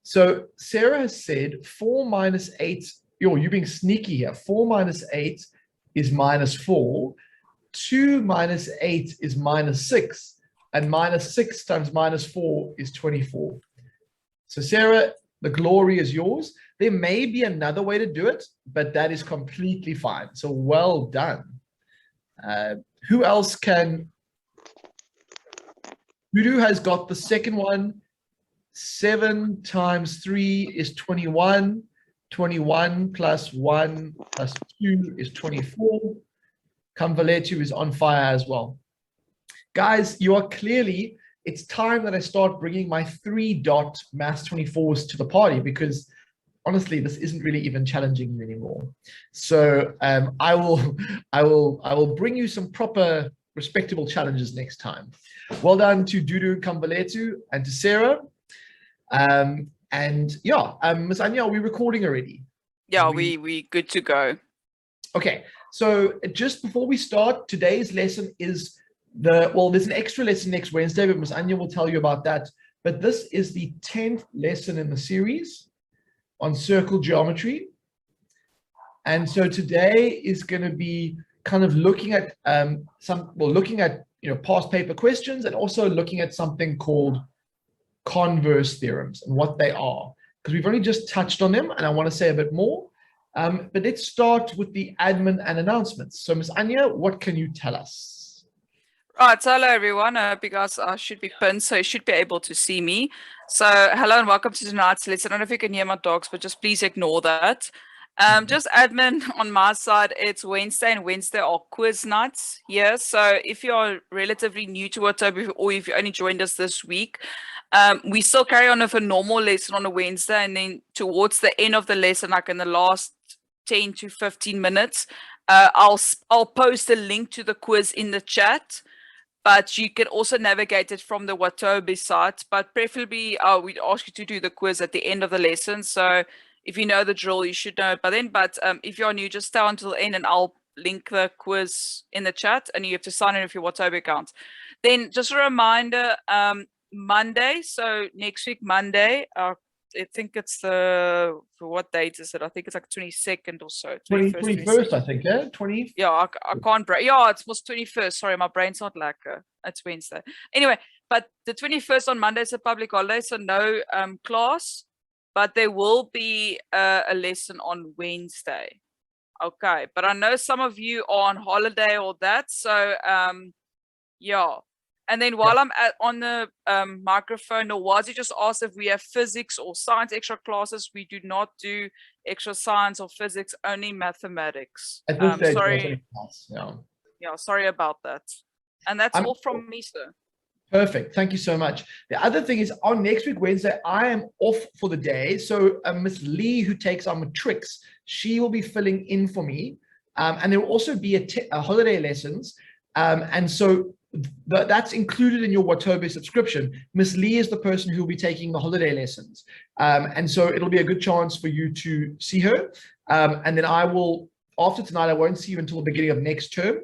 So Sarah has said 4 minus 8. You're being sneaky here. 4 minus 8 is minus 4. 2 minus 8 is minus 6. And minus 6 times minus 4 is 24. So Sarah, the glory is yours. There may be another way to do it, but that is completely fine. So well done. Who else can? Voodoo has got the second one. 7 times 3 is 21. 21 plus 1 plus 2 is 24. Converse is on fire as well. Guys, you are clearly, it's time that I start bringing my 3-dot Maths 24s to the party, because honestly, this isn't really even challenging you anymore. So I will bring you some proper, respectable challenges next time. Well done to Dudu, Kambaletu, and to Sarah. And yeah, Ms. Anya, are we recording already? Yeah, we good to go. Okay, so just before we start, today's lesson is there's an extra lesson next Wednesday, but Ms. Anya will tell you about that. But this is the 10th lesson in the series on circle geometry. And so today is going to be kind of looking at past paper questions, and also looking at something called converse theorems and what they are, because we've only just touched on them and I want to say a bit more. But let's start with the admin and announcements. So Ms. Anya, what can you tell us? Right, so hello everyone. Because I should be pinned, so you should be able to see me. So hello and welcome to tonight's lesson. I don't know if you can hear my dogs, but just please ignore that. Just admin on my side, it's Wednesday, and Wednesday are quiz nights here. So if you're relatively new to Watobe, or if you only joined us this week, we still carry on with a normal lesson on a Wednesday, and then towards the end of the lesson, like in the last 10 to 15 minutes, I'll post a link to the quiz in the chat. But you can also navigate it from the Watobe site. But preferably, we'd ask you to do the quiz at the end of the lesson. So if you know the drill, you should know it by then. But if you're new, just stay until the end, and I'll link the quiz in the chat, and you have to sign in with your Watobe account. Then just a reminder, Monday, so next week, Monday, I think it's what date is it? I think it's like 22nd or so. 21st, I think, yeah? 20? Yeah, I can't break. Yeah, it was 21st. Sorry, my brain's not like it's Wednesday. Anyway, but the 21st on Monday is a public holiday, so no class, but there will be a lesson on Wednesday. Okay, but I know some of you are on holiday or that, so yeah. And then while I'm on the microphone, Nawazi just asked if we have physics or science extra classes. We do not do extra science or physics, only mathematics. Sorry. Yeah, sorry about that. And that's all from me, sir. Perfect. Thank you so much. The other thing is, on next week, Wednesday, I am off for the day. So Miss Lee, who takes our matrics, she will be filling in for me. And there will also be a holiday lessons. And so that's included in your Watobe subscription. Miss Lee is the person who will be taking the holiday lessons. And so it'll be a good chance for you to see her. And then I will, after tonight, I won't see you until the beginning of next term.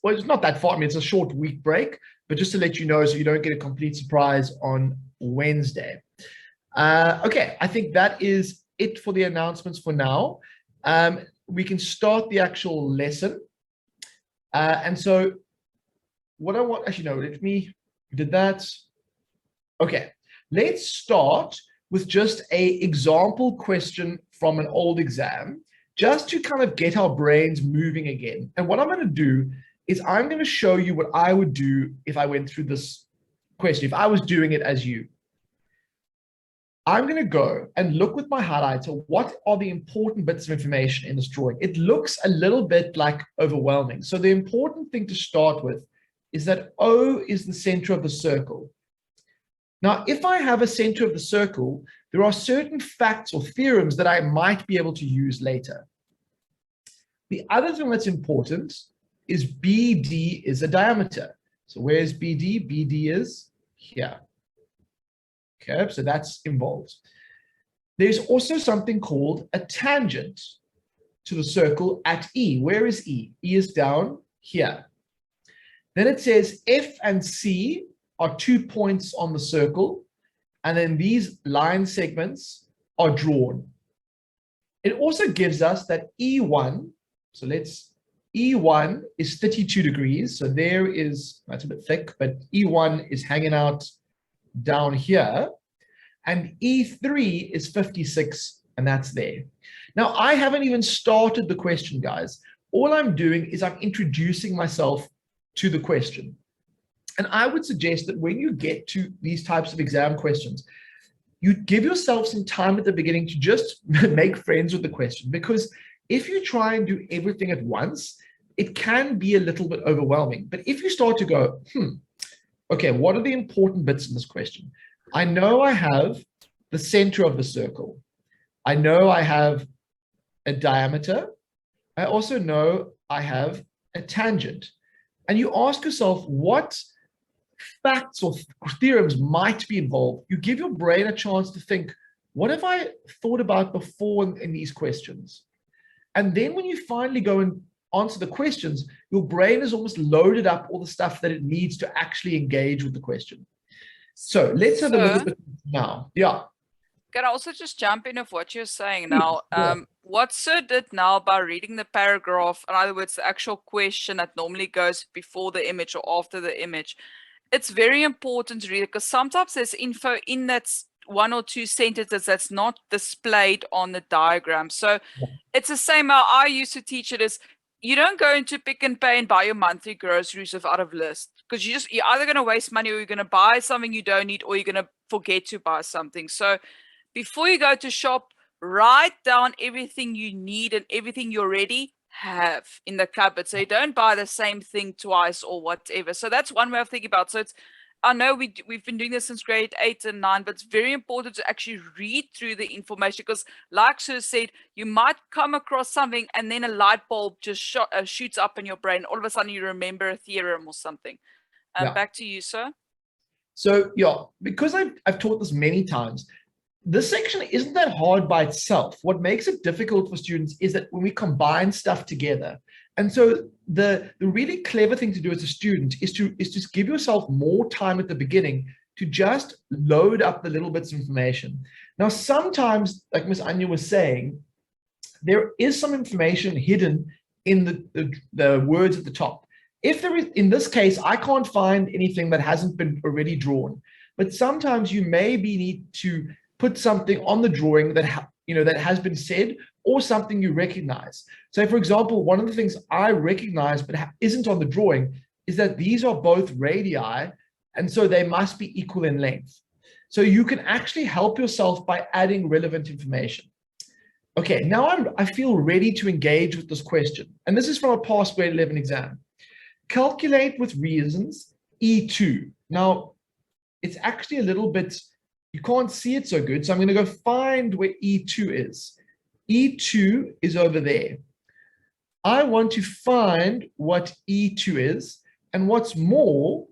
Well, it's not that far. I mean, it's a short week break, but just to let you know, so you don't get a complete surprise on Wednesday. Okay, I think that is it for the announcements for now. We can start the actual lesson. And so what I want, actually, no, did that. Okay, let's start with just an example question from an old exam, just to kind of get our brains moving again. And what I'm going to do is I'm going to show you what I would do if I went through this question, if I was doing it as you. I'm going to go and look with my highlighter, what are the important bits of information in this drawing? It looks a little bit like overwhelming. So the important thing to start with is that O is the center of the circle. Now, if I have a center of the circle, there are certain facts or theorems that I might be able to use later. The other thing that's important is BD is a diameter. So where's BD? BD is here. Okay, so that's involved. There's also something called a tangent to the circle at E. Where is E? E is down here. Then it says F and C are 2 points on the circle, and then these line segments are drawn. It also gives us that E1, so E1 is 32 degrees. So there is, that's a bit thick, but E1 is hanging out down here. And E3 is 56, and that's there. Now, I haven't even started the question, guys. All I'm doing is I'm introducing myself to the question. And I would suggest that when you get to these types of exam questions, you give yourself some time at the beginning to just make friends with the question, because if you try and do everything at once, it can be a little bit overwhelming. But if you start to go, okay, what are the important bits in this question? I know I have the center of the circle. I know I have a diameter. I also know I have a tangent. And you ask yourself what facts or theorems might be involved. You give your brain a chance to think, what have I thought about before in these questions? And then when you finally go and answer the questions, your brain has almost loaded up all the stuff that it needs to actually engage with the question. So let's have a look at the now. Yeah. Can I also just jump in of what you're saying now? What Sir did now by reading the paragraph, in other words, the actual question that normally goes before the image or after the image, it's very important to read it, because sometimes there's info in that one or two sentences that's not displayed on the diagram. So it's the same how I used to teach it is, you don't go into Pick n Pay and buy your monthly groceries without a list, because you're either going to waste money, or you're going to buy something you don't need, or you're going to forget to buy something. So before you go to shop, write down everything you need and everything you already have in the cupboard, so you don't buy the same thing twice or whatever. So that's one way of thinking about it. So it's, I know we've been doing this since grade 8 and 9, but it's very important to actually read through the information, because like Sir said, you might come across something and then a light bulb just shoots up in your brain. All of a sudden you remember a theorem or something. Back to you, Sir. So yeah, because I've taught this many times, this section isn't that hard by itself. What makes it difficult for students is that when we combine stuff together. And so the really clever thing to do as a student is to give yourself more time at the beginning to just load up the little bits of information. Now, sometimes, like Miss Anya was saying, there is some information hidden in the words at the top. If there is, in this case, I can't find anything that hasn't been already drawn, but sometimes you maybe need to put something on the drawing that that has been said, or something you recognize. So for example, one of the things I recognize but isn't on the drawing is that these are both radii, and so they must be equal in length. So you can actually help yourself by adding relevant information. Okay, now I feel ready to engage with this question. And this is from a past grade 11 exam. Calculate with reasons E2. Now, it's actually a little bit, you can't see it so good, so I'm going to go find where E2 is. E2 is over there. I want to find what E2 is, and what's more,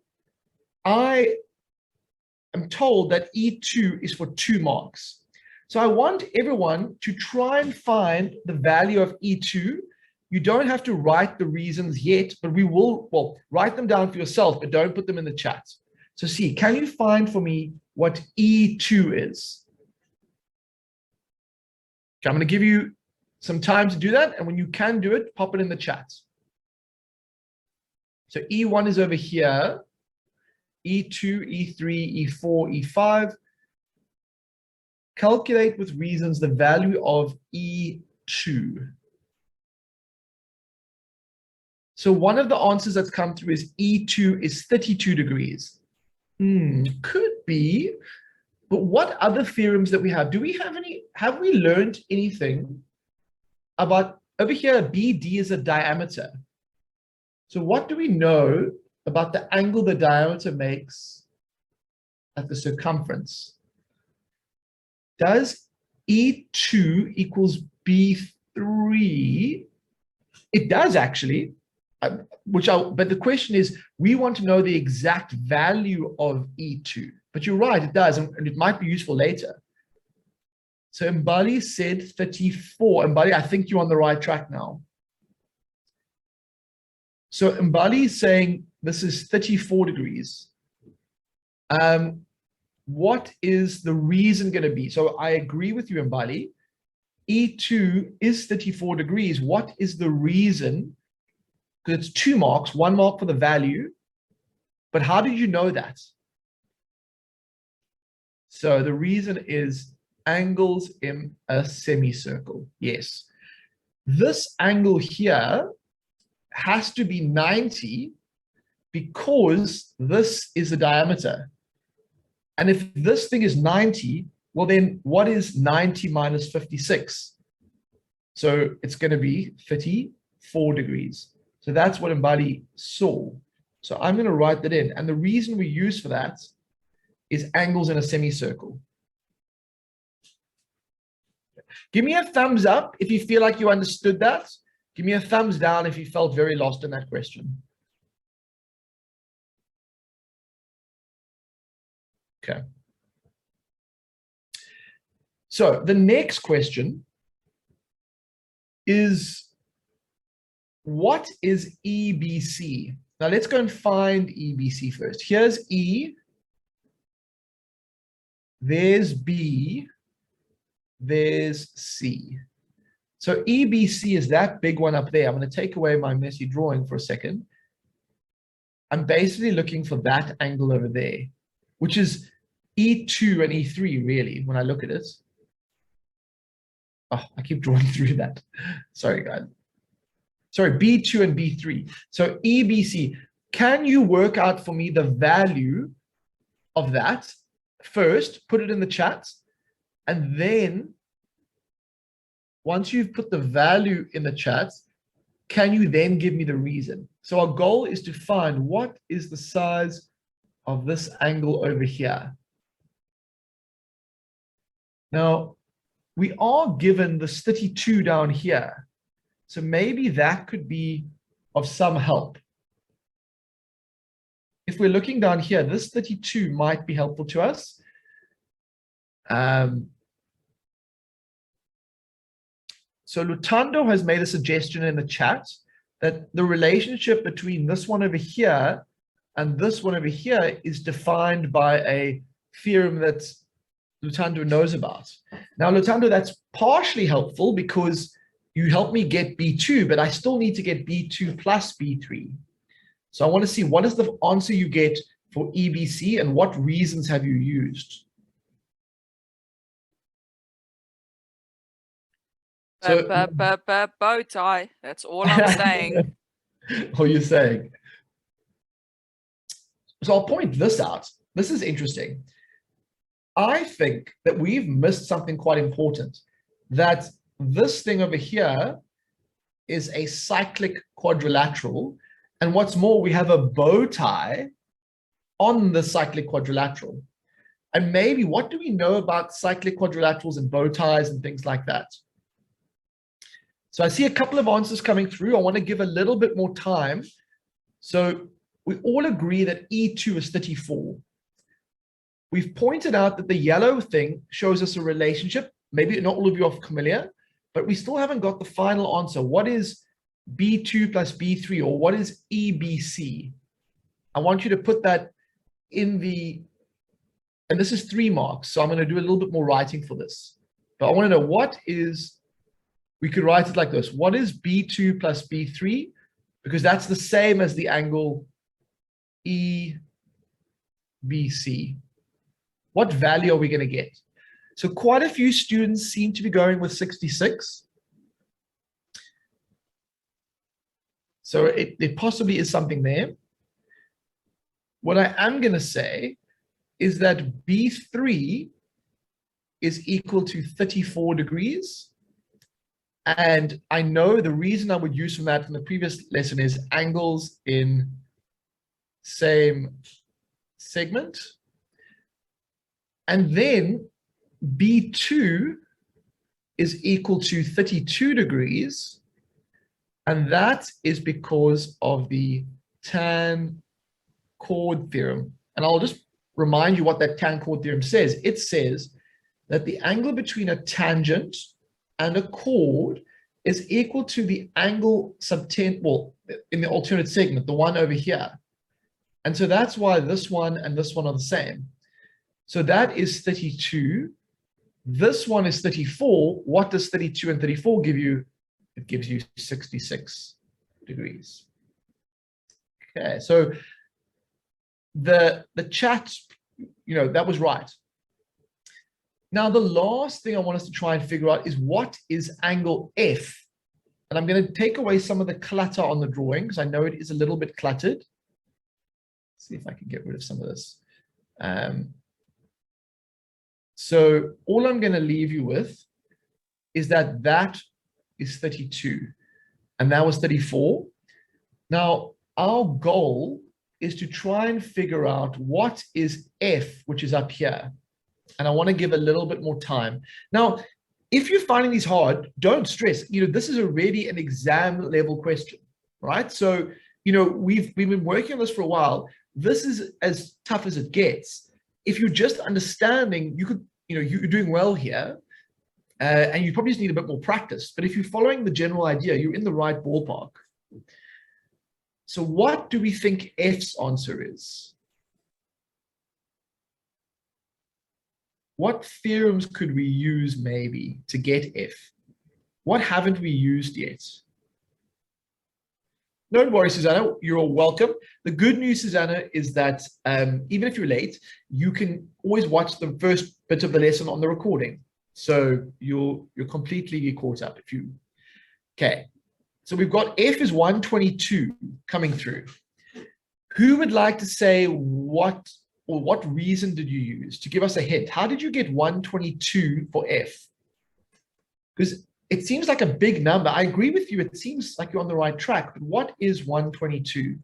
I am told that E2 is for 2 marks. So I want everyone to try and find the value of E2. You don't have to write the reasons yet, but we will, well, write them down for yourself, but don't put them in the chat. So see, can you find for me what E2 is? Okay, I'm going to give you some time to do that, and when you can do it, pop it in the chat. So E1 is over here, E2, E3, E4, E5. Calculate with reasons the value of E2. So one of the answers that's come through is E2 is 32 degrees. Could be, but what other theorems that we have? Do we have any, have we learned anything about, over here, BD is a diameter. So what do we know about the angle the diameter makes at the circumference? Does E2 equals B3? It does actually. But the question is, we want to know the exact value of E2. But you're right, it does, and it might be useful later. So Mbali said 34. Mbali, I think you're on the right track now. So Mbali is saying this is 34 degrees. What is the reason going to be? So I agree with you, Mbali. E2 is 34 degrees. What is the reason? Because it's 2 marks, 1 mark for the value. But how did you know that? So the reason is angles in a semicircle. Yes. This angle here has to be 90 because this is the diameter. And if this thing is 90, well then what is 90 minus 56? So it's going to be 34 degrees. So that's what Mbali saw. So I'm going to write that in. And the reason we use for that is angles in a semicircle. Give me a thumbs up if you feel like you understood that. Give me a thumbs down if you felt very lost in that question. Okay. So the next question is, what is EBC? Now let's go and find EBC first. Here's E, there's B, there's C. So EBC is that big one up there. I'm going to take away my messy drawing for a second. I'm basically looking for that angle over there, which is E2 and E3 really, when I look at it. Oh, I keep drawing through that. Sorry, guys. Sorry, B2 and B3. So EBC, can you work out for me the value of that? First, put it in the chat. And then, once you've put the value in the chat, can you then give me the reason? So our goal is to find what is the size of this angle over here. Now, we are given this 32 down here. So maybe that could be of some help. If we're looking down here, this 32 might be helpful to us. So Lutando has made a suggestion in the chat that the relationship between this one over here and this one over here is defined by a theorem that Lutando knows about. Now, Lutando, that's partially helpful because you help me get B2, but I still need to get B2 plus B3. So I want to see what is the answer you get for EBC and what reasons have you used? So, bow tie. That's all I'm saying. What you're saying. So I'll point this out. This is interesting. I think that we've missed something quite important, that this thing over here is a cyclic quadrilateral. And what's more, we have a bow tie on the cyclic quadrilateral. And maybe what do we know about cyclic quadrilaterals and bow ties and things like that? So I see a couple of answers coming through. I want to give a little bit more time. So we all agree that E2 is 34. We've pointed out that the yellow thing shows us a relationship. Maybe not all of you are familiar, but we still haven't got the final answer. What is B2 plus B3, or what is EBC? I want you to put that in the, and this is 3 marks, so I'm going to do a little bit more writing for this. But I want to know what is, we could write it like this. What is B2 plus B3? Because that's the same as the angle EBC. What value are we going to get? So quite a few students seem to be going with 66. So it possibly is something there. What I am going to say is that B3 is equal to 34 degrees. And I know the reason I would use from that from the previous lesson is angles in same segment. And then B2 is equal to 32 degrees. And that is because of the tan chord theorem. And I'll just remind you what that tan chord theorem says. It says that the angle between a tangent and a chord is equal to the angle subtend, well, in the alternate segment, the one over here. And so that's why this one and this one are the same. So that is 32. This one is 34. What does 32 and 34 give you? It gives you 66 degrees. Okay, so the chat, that was right. Now, the last thing I want us to try and figure out is what is angle F? And I'm going to take away some of the clutter on the drawing because I know it is a little bit cluttered. Let's see if I can get rid of some of this. So all I'm going to leave you with is that is 32 and that was 34. Now, our goal is to try and figure out what is F, which is up here. And I want to give a little bit more time. Now, if you're finding these hard, don't stress. This is already an exam level question, right? So, we've been working on this for a while. This is as tough as it gets. If you're just understanding, you're doing well here, and you probably just need a bit more practice. But if you're following the general idea, you're in the right ballpark. So what do we think F's answer is? What theorems could we use maybe to get F? What haven't we used yet? Don't worry, Susanna, you're all welcome. The good news, Susanna, is that even if you're late, you can always watch the first bit of the lesson on the recording. So you're completely caught up if you, okay. So we've got F is 122 coming through. Who would like to say what reason did you use to give us a hint? How did you get 122 for F? Because it seems like a big number. I agree with you. It seems like you're on the right track, but what is 122?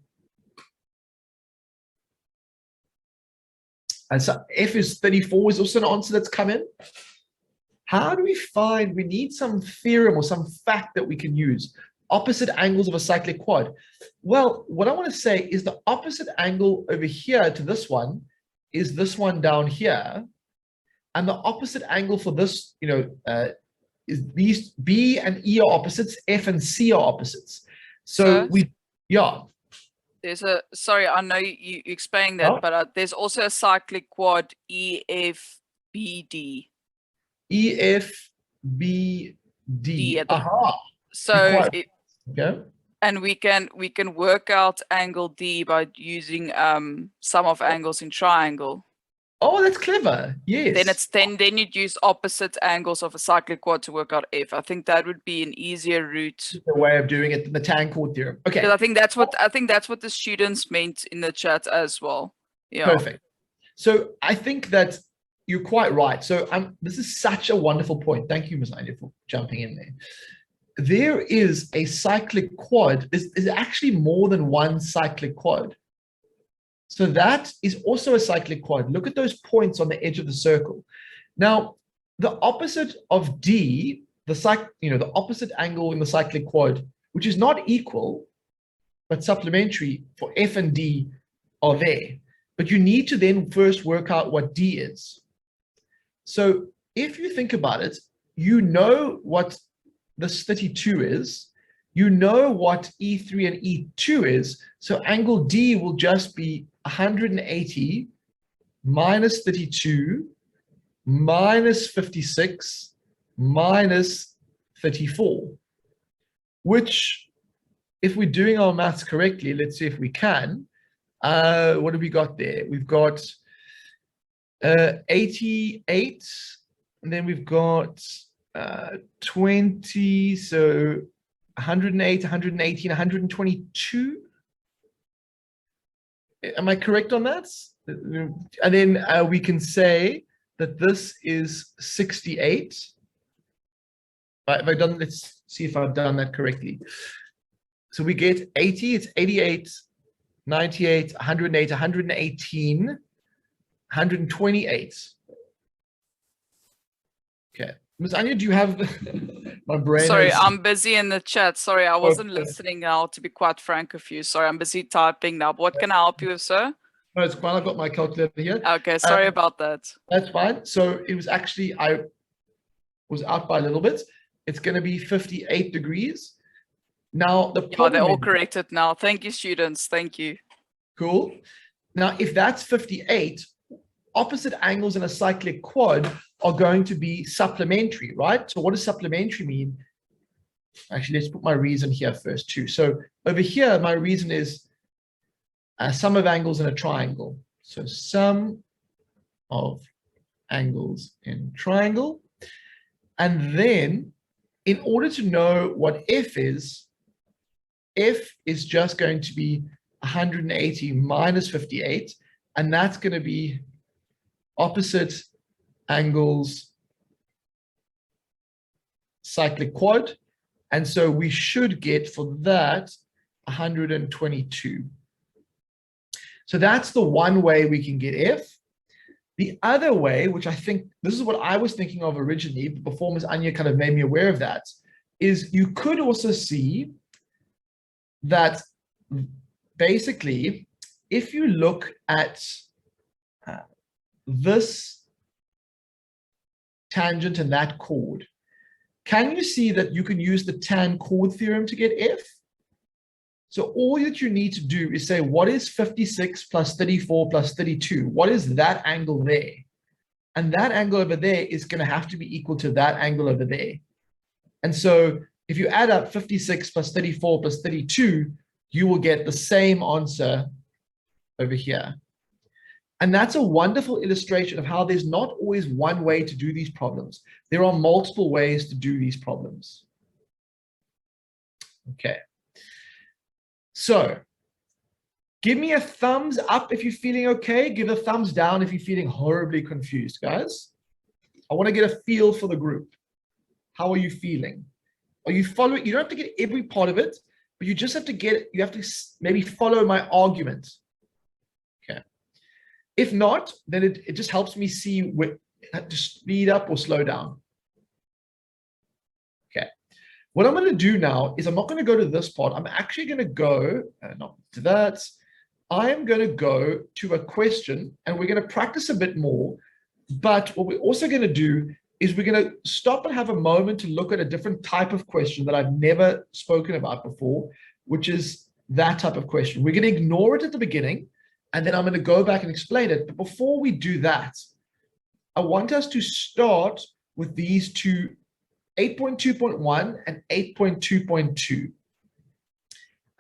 And so F is 34 is also an answer that's come in. How do we find, we need some theorem or some fact that we can use. Opposite angles of a cyclic quad. Well, what I want to say is the opposite angle over here to this one is this one down here. And the opposite angle for this, is these B and E are opposites, F and C are opposites. So sorry, I know you explained that, but there's also a cyclic quad EFBD. EFBD. Aha. So okay. And we can work out angle D by using sum of angles in triangle. Oh, that's clever. Yes. Then you'd use opposite angles of a cyclic quad to work out F. I think that would be an easier route. The way of doing it, the tan chord theorem. Okay. Because I think that's what the students meant in the chat as well. Yeah. Perfect. So I think that you're quite right. So this is such a wonderful point. Thank you, Ms. Anya, for jumping in there. There is a cyclic quad. There's actually more than one cyclic quad. So that is also a cyclic quad. Look at those points on the edge of the circle. Now, the opposite of D, the opposite angle in the cyclic quad, which is not equal, but supplementary for F and D are there. But you need to then first work out what D is. So if you think about it, you know what this 32 is, you know what E3 and E2 is, so angle D will just be 180 minus 32 minus 56 minus 34, which, if we're doing our maths correctly, let's see if we can, what have we got there? We've got 88, and then we've got 20, so 108, 118, 122. Am I correct on that? And then we can say that this is 68. Have I done, let's see if I've done that correctly. So we get 80, it's 88, 98, 108, 118, 128. Okay. Ms. Anya, do you have my brain? Sorry, I'm busy in the chat. Sorry, I wasn't listening now, to be quite frank with you. Sorry, I'm busy typing now. What can I help you with, sir? No, it's fine. I've got my calculator here. Okay, sorry about that. That's fine. So it was actually, I was out by a little bit. It's going to be 58 degrees. Now, the problem they're all corrected now. Thank you, students. Thank you. Cool. Now, if that's 58, opposite angles in a cyclic quad are going to be supplementary, right? So what does supplementary mean? Actually, let's put my reason here first too. So over here, my reason is sum of angles in a triangle. So sum of angles in triangle. And then in order to know what F is just going to be 180 minus 58. And that's going to be opposite angles cyclic quad. And so we should get for that 122. So that's the one way we can get F. The other way, which I think this is what I was thinking of originally, before Ms. Anya kind of made me aware of that, is you could also see that basically, if you look at this tangent and that chord, can you see that you can use the tan chord theorem to get F? So all that you need to do is say, what is 56 plus 34 plus 32? What is that angle there? And that angle over there is going to have to be equal to that angle over there. And so if you add up 56 plus 34 plus 32, you will get the same answer over here. And that's a wonderful illustration of how there's not always one way to do these problems. There are multiple ways to do these problems. Okay. So give me a thumbs up if you're feeling okay. Give a thumbs down if you're feeling horribly confused, guys. I want to get a feel for the group. How are you feeling? Are you following? You don't have to get every part of it, but you just have to get, you have to maybe follow my argument. Okay. If not, then it just helps me see where to speed up or slow down. Okay. What I'm going to do now is I'm not going to go to this part. I'm actually going to go, not to that. I am going to go to a question and we're going to practice a bit more. But what we're also going to do is we're going to stop and have a moment to look at a different type of question that I've never spoken about before, which is that type of question. We're going to ignore it at the beginning, and then I'm going to go back and explain it. But before we do that, I want us to start with these two, 8.2.1 and 8.2.2.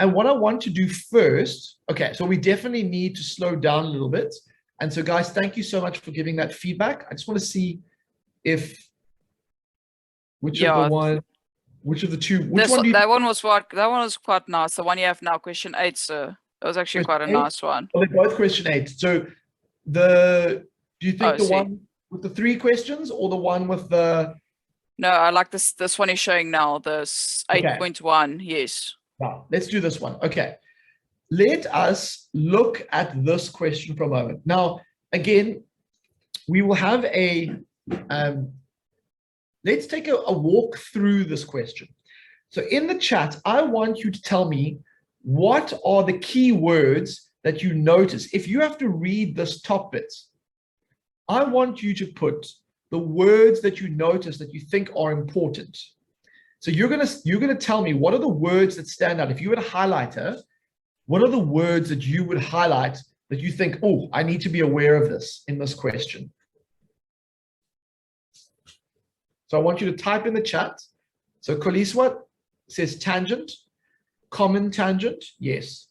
And what I want to do first, okay, so we definitely need to slow down a little bit. And so guys, thank you so much for giving that feedback. I just want to see if which of the two, that one was quite nice. The one you have now, question 8, so that was actually quite a nice one. Well, they're both question 8. So do you think the one with the 3 questions or the one with the? No, I like this one you're showing now, this 8.1. Yes. Wow, let's do this one. Okay. Let us look at this question for a moment. Now, again, we will have a, let's take a walk through this question. So in the chat, I want you to tell me what are the key words that you notice. If you have to read this top bit, I want you to put the words that you notice that you think are important. So you're gonna tell me what are the words that stand out. If you had a highlighter, what are the words that you would highlight that you think, oh, I need to be aware of this in this question? So I want you to type in the chat. So Koliswa says tangent, common tangent, yes.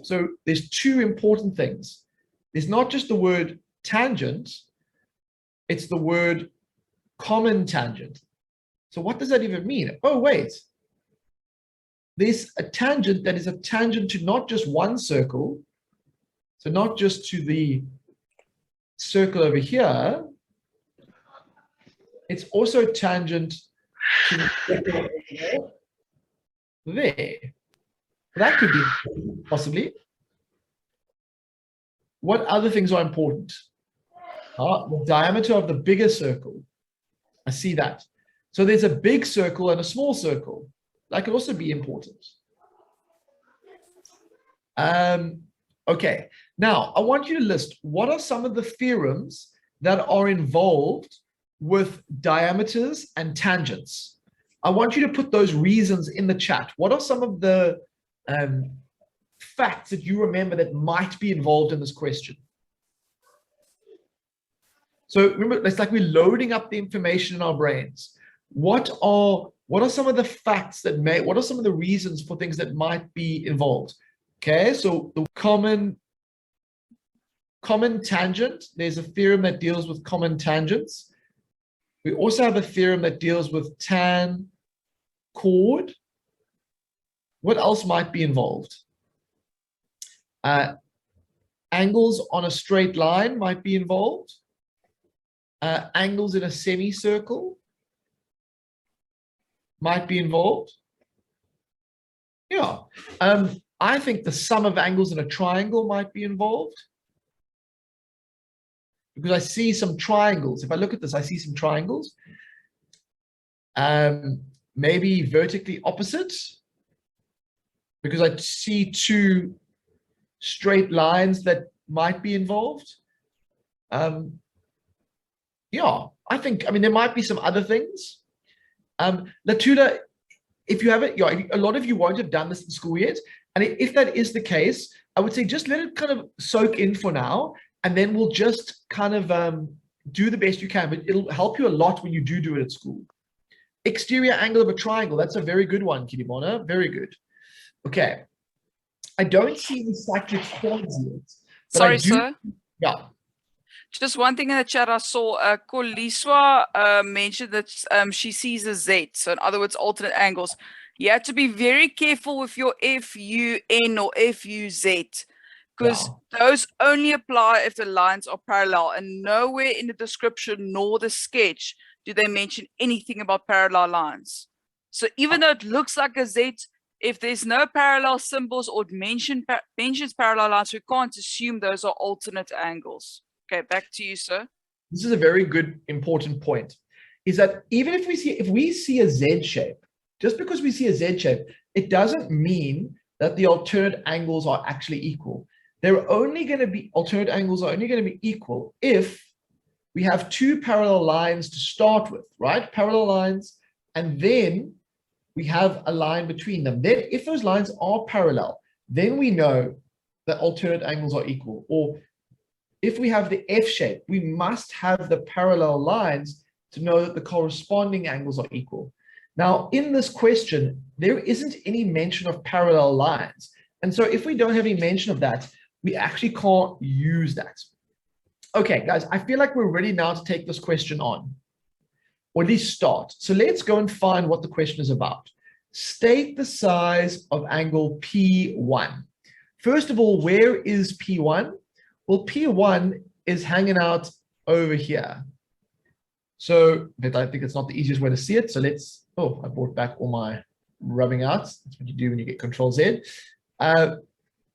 So there's 2 important things. There's not just the word tangent, it's the word common tangent. So what does that even mean? Oh, wait. There's a tangent that is a tangent to not just one circle, so not just to the circle over here, it's also tangent to the circle over there. That could be possibly. What other things are important? The diameter of the bigger circle. I see that. So there's a big circle and a small circle. That could also be important. Okay, now I want you to list what are some of the theorems that are involved with diameters and tangents. I want you to put those reasons in the chat. What are some of the facts that you remember that might be involved in this question? So remember, it's like we're loading up the information in our brains. What are some of the facts that what are some of the reasons for things that might be involved? Okay, so the common tangent, there's a theorem that deals with common tangents. We also have a theorem that deals with tan chord. What else might be involved? Angles on a straight line might be involved. Angles in a semicircle might be involved. Yeah. I think the sum of angles in a triangle might be involved, because I see some triangles. If I look at this, I see some triangles. Maybe vertically opposite, because I see two straight lines that might be involved. Yeah, I mean, there might be some other things. Latula, if you haven't, yeah, a lot of you won't have done this in school yet. And if that is the case, I would say just let it kind of soak in for now, and then we'll just kind of do the best you can, but it'll help you a lot when you do it at school. Exterior angle of a triangle, that's a very good one, Kiribona, very good. Okay, I don't see the cyclic chords yet. Sorry, sir. Yeah. Just one thing in the chat I saw, Koliswa mentioned that she sees a Z. So in other words, alternate angles. You have to be very careful with your FUN or FUZ, because those only apply if the lines are parallel, and nowhere in the description nor the sketch do they mention anything about parallel lines. So even though it looks like a Z, if there's no parallel symbols or mentions parallel lines, we can't assume those are alternate angles. Okay, back to you, sir. This is a very good, important point, is that even if we see a Z shape, just because we see a Z shape, it doesn't mean that the alternate angles are actually equal. Alternate angles are only going to be equal if we have two parallel lines to start with, right? Parallel lines, and then we have a line between them. Then if those lines are parallel, then we know that alternate angles are equal. Or if we have the F shape, we must have the parallel lines to know that the corresponding angles are equal. Now, in this question, there isn't any mention of parallel lines. And so if we don't have any mention of that, we actually can't use that. Okay, guys, I feel like we're ready now to take this question on, or at least start. So let's go and find what the question is about. State the size of angle P1. First of all, where is P1? Well, P1 is hanging out over here. So, but I think it's not the easiest way to see it. So let's, oh, I brought back all my rubbing out. That's what you do when you get Control Z.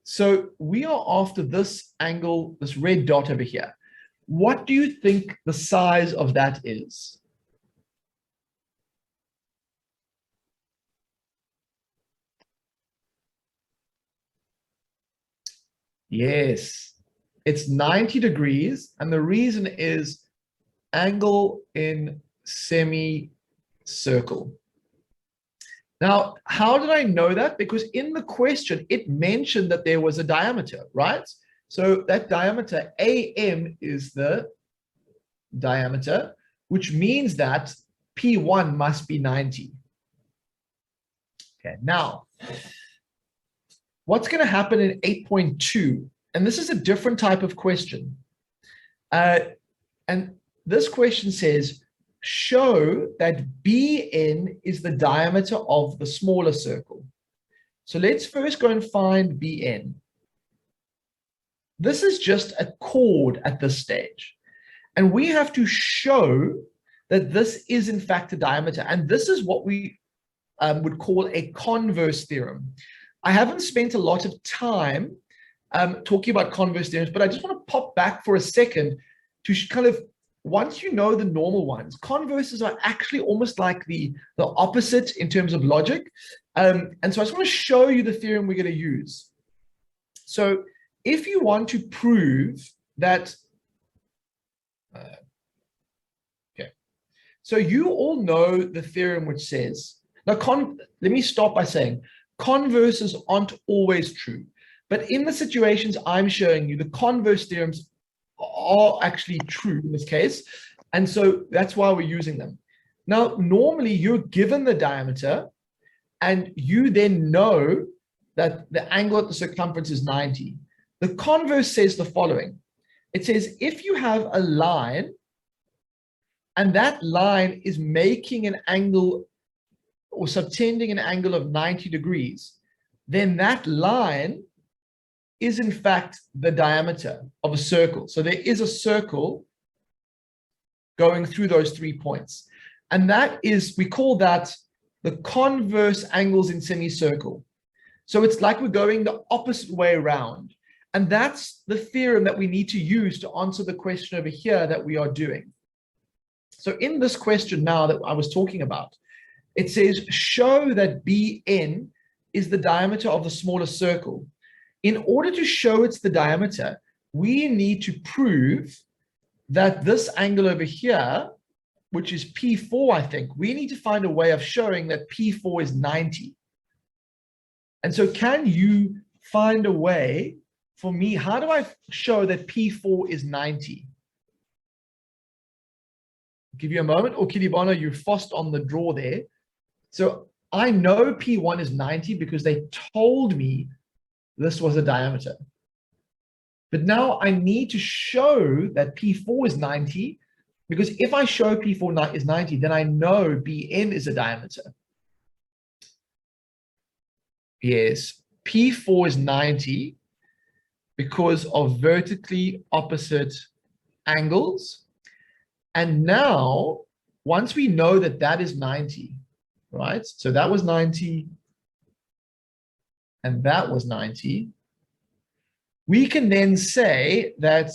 So we are after this angle, this red dot over here. What do you think the size of that is? Yes, it's 90 degrees. And the reason is angle in semicircle. Now, how did I know that? Because in the question, it mentioned that there was a diameter, right? So that diameter, AM, is the diameter, which means that P1 must be 90. Okay, now, what's going to happen in 8.2? And this is a different type of question. And this question says, show that BN is the diameter of the smaller circle. So let's first go and find BN. This is just a chord at this stage. And we have to show that this is in fact a diameter. And this is what we would call a converse theorem. I haven't spent a lot of time talking about converse theorems, but I just want to pop back for a second to kind of, once you know the normal ones, converses are actually almost like the opposite in terms of logic. And so I just want to show you the theorem we're going to use. So if you want to prove that, okay, so you all know the theorem which says, now let me start by saying converses aren't always true. But in the situations I'm showing you, the converse theorems are actually true in this case. And so that's why we're using them. Now, normally you're given the diameter and you then know that the angle at the circumference is 90. The converse says the following. It says, if you have a line and that line is making an angle or subtending an angle of 90 degrees, then that line is in fact the diameter of a circle. So there is a circle going through those 3 points. And that is, we call that the converse angles in semicircle. So it's like we're going the opposite way around. And that's the theorem that we need to use to answer the question over here that we are doing. So in this question now that I was talking about, it says, show that BN is the diameter of the smallest circle. In order to show it's the diameter, we need to prove that this angle over here, which is P4, I think, we need to find a way of showing that P4 is 90. And so can you find a way for me? How do I show that P4 is 90? Give you a moment. Or Kiribana, you're fast on the draw there. So I know P1 is 90 because they told me this was a diameter. But now I need to show that P4 is 90, because if I show P4 is 90, then I know BN is a diameter. Yes, P4 is 90 because of vertically opposite angles. And now, once we know that that is 90, right? So that was 90, and that was 90. We can then say that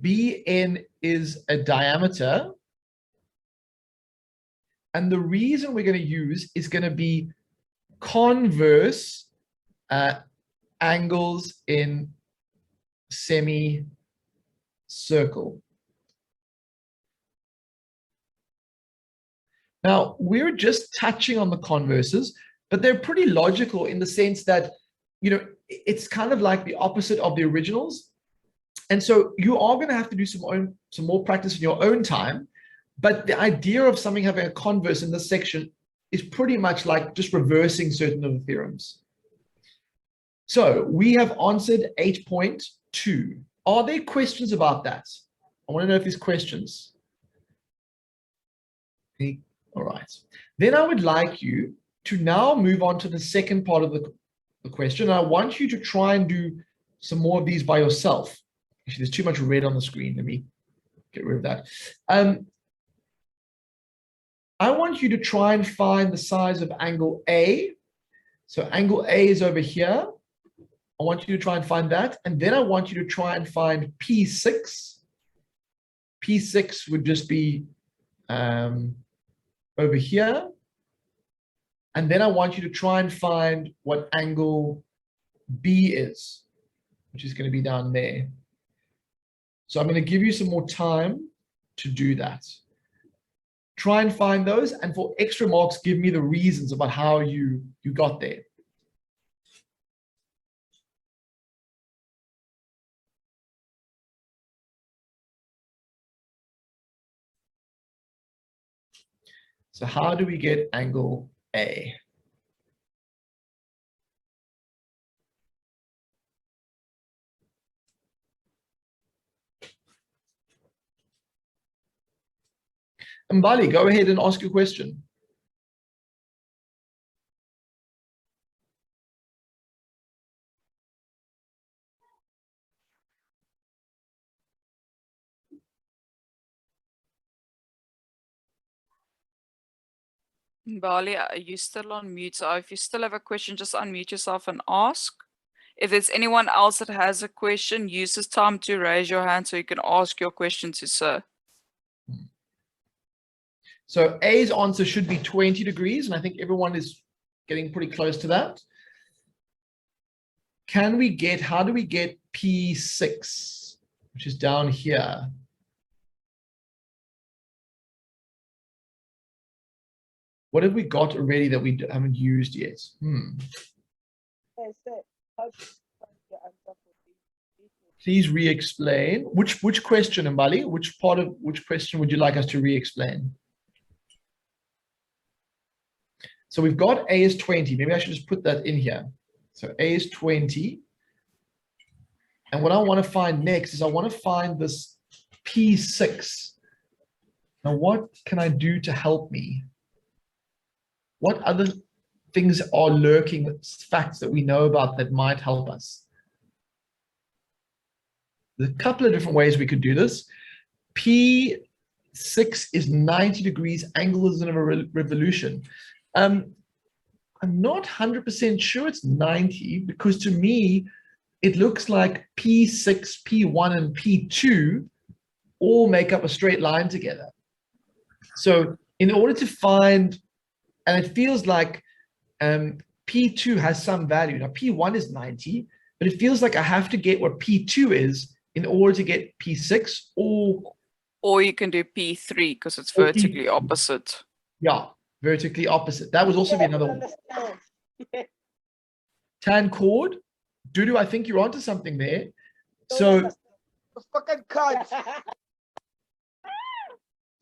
BN is a diameter. And the reason we're going to use is going to be converse angles in semicircle. Now, we're just touching on the converses, but they're pretty logical in the sense that, you know, it's kind of like the opposite of the originals. And so you are going to have to do some more practice in your own time. But the idea of something having a converse in this section is pretty much like just reversing certain of the theorems. So we have answered 8.2. Are there questions about that? I want to know if there's questions. All right. Then I would like you to now move on to the second part of the question. I want you to try and do some more of these by yourself. Actually, there's too much red on the screen. Let me get rid of that. I want you to try and find the size of angle A. So angle A is over here. I want you to try and find that. And then I want you to try and find P6. P6 would just be over here. And then I want you to try and find what angle B is, which is going to be down there. So I'm going to give you some more time to do that. Try and find those, and for extra marks, give me the reasons about how you got there. So how do we get angle A? Mbali, go ahead and ask your question. Bali, are you still on mute? So if you still have a question, just unmute yourself and ask. If there's anyone else that has a question, use this time to raise your hand so you can ask your question to Sir. So A's answer should be 20 degrees, and I think everyone is getting pretty close to that. How do we get P6, which is down here? What have we got already that we haven't used yet? Please re-explain. Which question, Mbali? Which question would you like us to re-explain? So we've got A is 20. Maybe I should just put that in here. So A is 20. And what I want to find next is I want to find this P6. Now, what can I do to help me? What other things are lurking, facts that we know about that might help us? There's a couple of different ways we could do this. P6 is 90 degrees, angle is in a revolution. I'm not 100% sure it's 90 because to me, it looks like P6, P1, and P2 all make up a straight line together. So in order to find, and it feels like P2 has some value. Now P1 is 90, but it feels like I have to get what P2 is in order to get P6 or you can do P3 because it's vertically opposite. Yeah, vertically opposite. That would also be another one. Tan chord. Dudu, I think you're onto something there. So,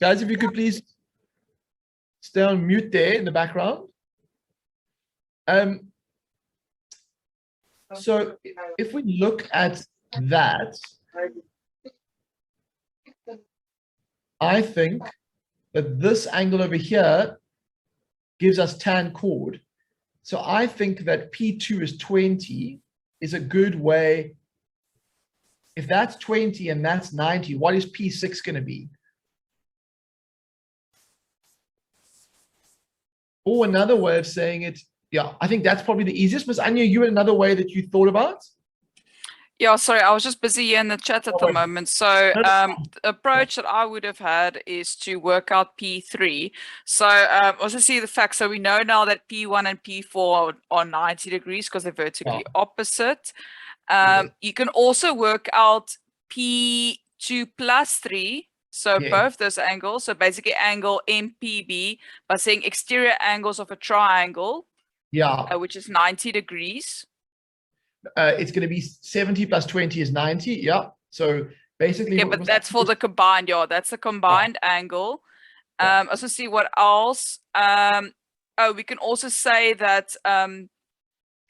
guys, if you could please stay on mute there in the background. So if we look at that, I think that this angle over here gives us tan chord. So I think that P2 is 20 is a good way. If that's 20 and that's 90, what is P6 going to be? Or another way of saying it, yeah, I think that's probably the easiest. Ms. Anya, you had another way that you thought about? Yeah, sorry, I was just busy here in the chat at the moment. So the approach that I would have had is to work out P3. So also see the fact, so we know now that P1 and P4 are 90 degrees because they're vertically opposite. You can also work out P2 plus 3. So both those angles, so basically angle MPB by saying exterior angles of a triangle, which is 90 degrees. It's going to be 70 plus 20 is 90. Yeah. So basically, but that's for the combined. Yeah, that's the combined angle. Also see what else. We can also say that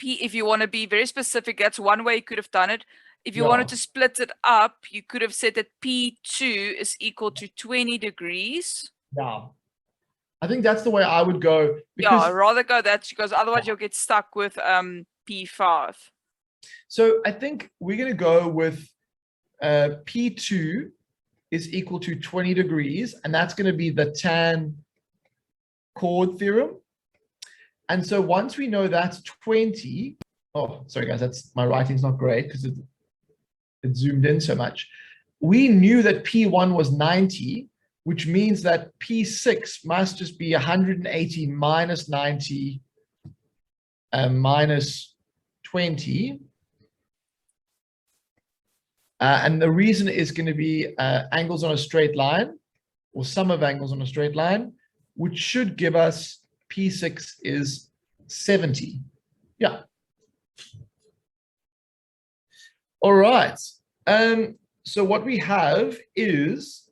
if you want to be very specific, that's one way you could have done it. If you wanted to split it up, you could have said that P2 is equal to 20 degrees. Yeah. I think that's the way I would go. Because, I'd rather go that because otherwise you'll get stuck with P5. So I think we're going to go with P2 is equal to 20 degrees, and that's going to be the tan chord theorem. And so once we know that's 20, oh, sorry guys, that's my writing's not great because it zoomed in so much. We knew that P1 was 90, which means that P6 must just be 180 minus 90 minus 20. And the reason is going to be angles on a straight line, or sum of angles on a straight line, which should give us P6 is 70. Yeah. All right. So what we have is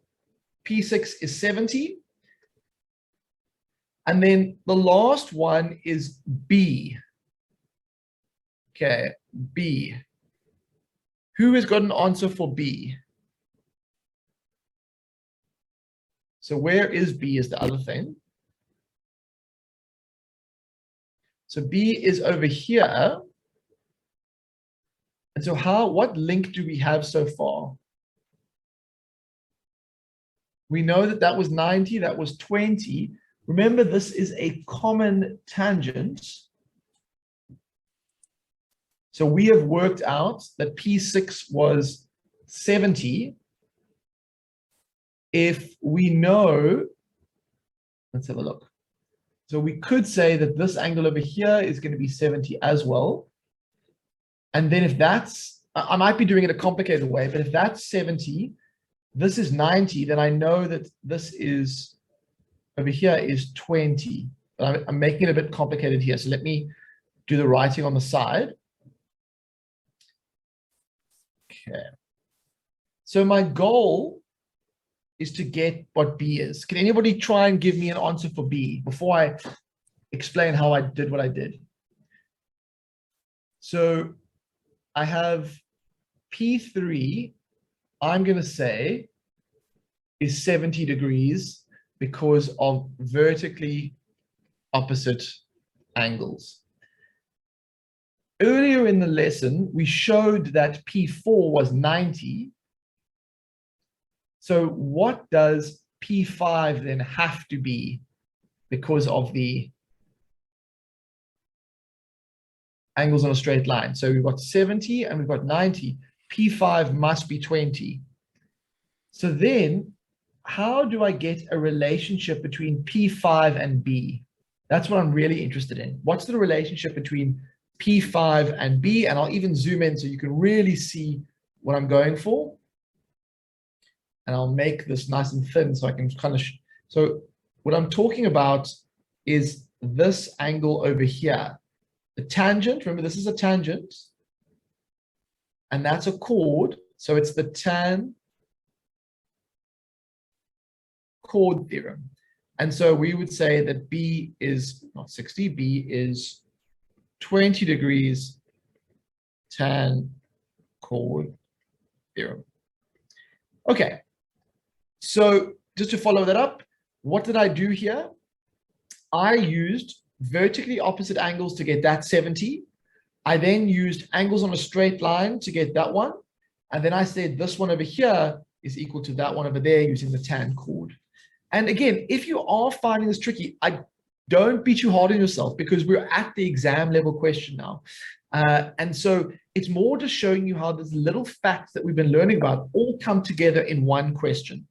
P6 is 70. And then the last one is B. Okay, B. Who has got an answer for B? So where is B is the other thing. So B is over here. And so what link do we have so far? We know that that was 90, that was 20. Remember, this is a common tangent. So we have worked out that P6 was 70. If we know, let's have a look. So we could say that this angle over here is going to be 70 as well. And then if that's, I might be doing it a complicated way, but if that's 70, this is 90, then I know that this is, over here is 20. But I'm making it a bit complicated here. So let me do the writing on the side. Okay. So my goal is to get what B is. Can anybody try and give me an answer for B before I explain how I did what I did? So I have P3, I'm going to say, is 70 degrees because of vertically opposite angles. Earlier in the lesson, we showed that P4 was 90. So what does P5 then have to be because of the angles on a straight line? So we've got 70 and we've got 90. P5 must be 20. So then how do I get a relationship between P5 and B? That's what I'm really interested in. What's the relationship between P5 and B? And I'll even zoom in so you can really see what I'm going for. And I'll make this nice and thin so I can kind of, so what I'm talking about is this angle over here. The tangent, remember this is a tangent, and that's a chord. So it's the tan chord theorem. And so we would say that B is not 60, B is 20 degrees tan chord theorem. Okay, so just to follow that up, what did I do here? I used vertically opposite angles to get that 70. I then used angles on a straight line to get that one. And then I said this one over here is equal to that one over there using the tan chord. And again, if you are finding this tricky, I don't beat you hard on yourself because we're at the exam level question now. And so it's more just showing you how these little facts that we've been learning about all come together in one question.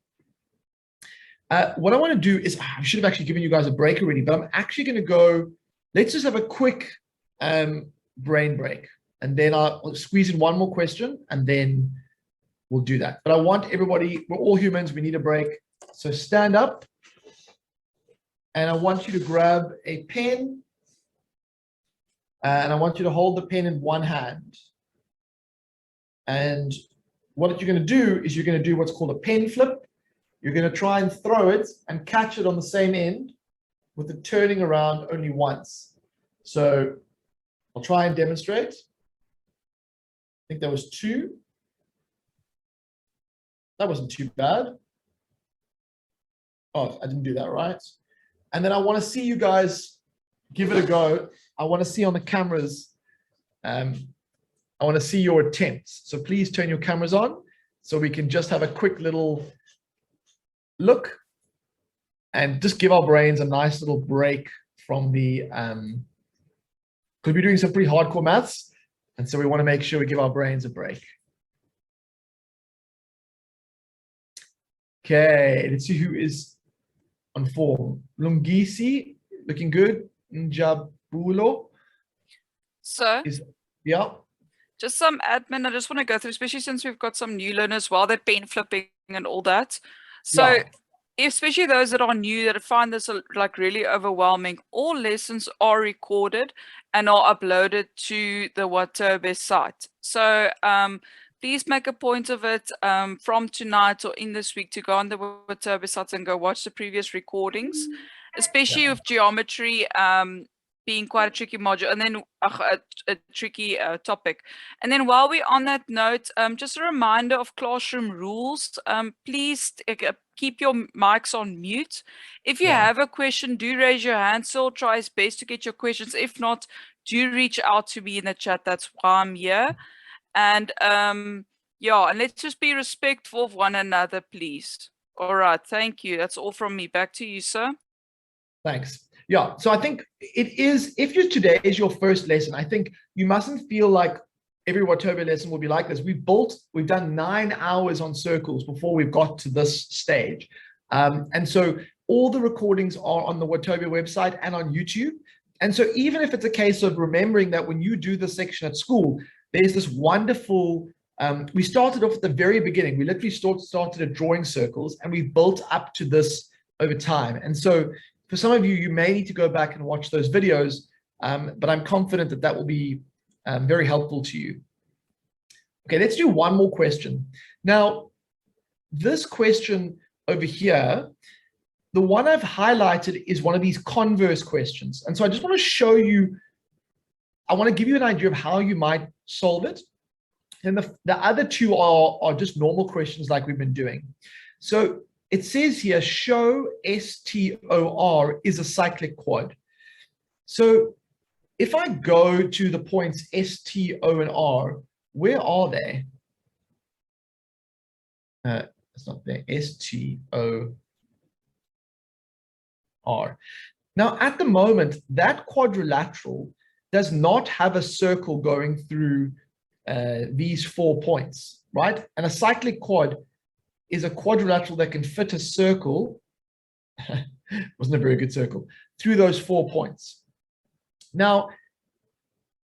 What I want to do is, I should have actually given you guys a break already, but I'm actually going to go, let's just have a quick brain break. And then I'll squeeze in one more question and then we'll do that. But I want everybody, we're all humans, we need a break. So stand up and I want you to grab a pen and I want you to hold the pen in one hand. And what you're going to do is you're going to do what's called a pen flip. You're going to try and throw it and catch it on the same end with it turning around only once. So I'll try and demonstrate. I think that was 2. That wasn't too bad. Oh, I didn't do that right. And then I want to see you guys give it a go. I want to see on the cameras. I want to see your attempts. So please turn your cameras on so we can just have a quick little look and just give our brains a nice little break from the, because we're doing some pretty hardcore maths. And so we want to make sure we give our brains a break. Okay, let's see who is on form. Lungisi, looking good. Njabulo. So, yeah. Just some admin I just want to go through, especially since we've got some new learners while they're pen flipping and all that. So, Yeah. especially those that are new that find this like really overwhelming, all lessons are recorded and are uploaded to the Watobe site. So, please make a point of it from tonight or in this week to go on the Watobe site and go watch the previous recordings, especially with geometry being quite a tricky module and then a tricky topic. And then while we're on that note, just a reminder of classroom rules. Please keep your mics on mute. If you have a question, do raise your hand. So I'll try his best to get your questions. If not, do reach out to me in the chat. That's why I'm here. And yeah, and let's just be respectful of one another, please. All right, thank you. That's all from me. Back to you, sir. Thanks. Yeah, so I think it is, if today is your first lesson, I think you mustn't feel like every Watobe lesson will be like this. We've done 9 hours on circles before we've got to this stage. And so all the recordings are on the Watobe website and on YouTube. And so even if it's a case of remembering that when you do this section at school, there's this wonderful, we started off at the very beginning. We literally started at drawing circles and we built up to this over time. And so for some of you, you may need to go back and watch those videos, but I'm confident that that will be very helpful to you. Okay, let's do one more question. Now, this question over here, the one I've highlighted is one of these converse questions. And so I just want to show you, I want to give you an idea of how you might solve it. And the other two are just normal questions like we've been doing. So it says here, show STOR is a cyclic quad. So if I go to the points S, T, O, and R, where are they? It's not there. S, T, O, R. Now, at the moment, that quadrilateral does not have a circle going through these 4 points, right? And a cyclic quad is a quadrilateral that can fit a circle, wasn't a very good circle, through those 4 points. Now,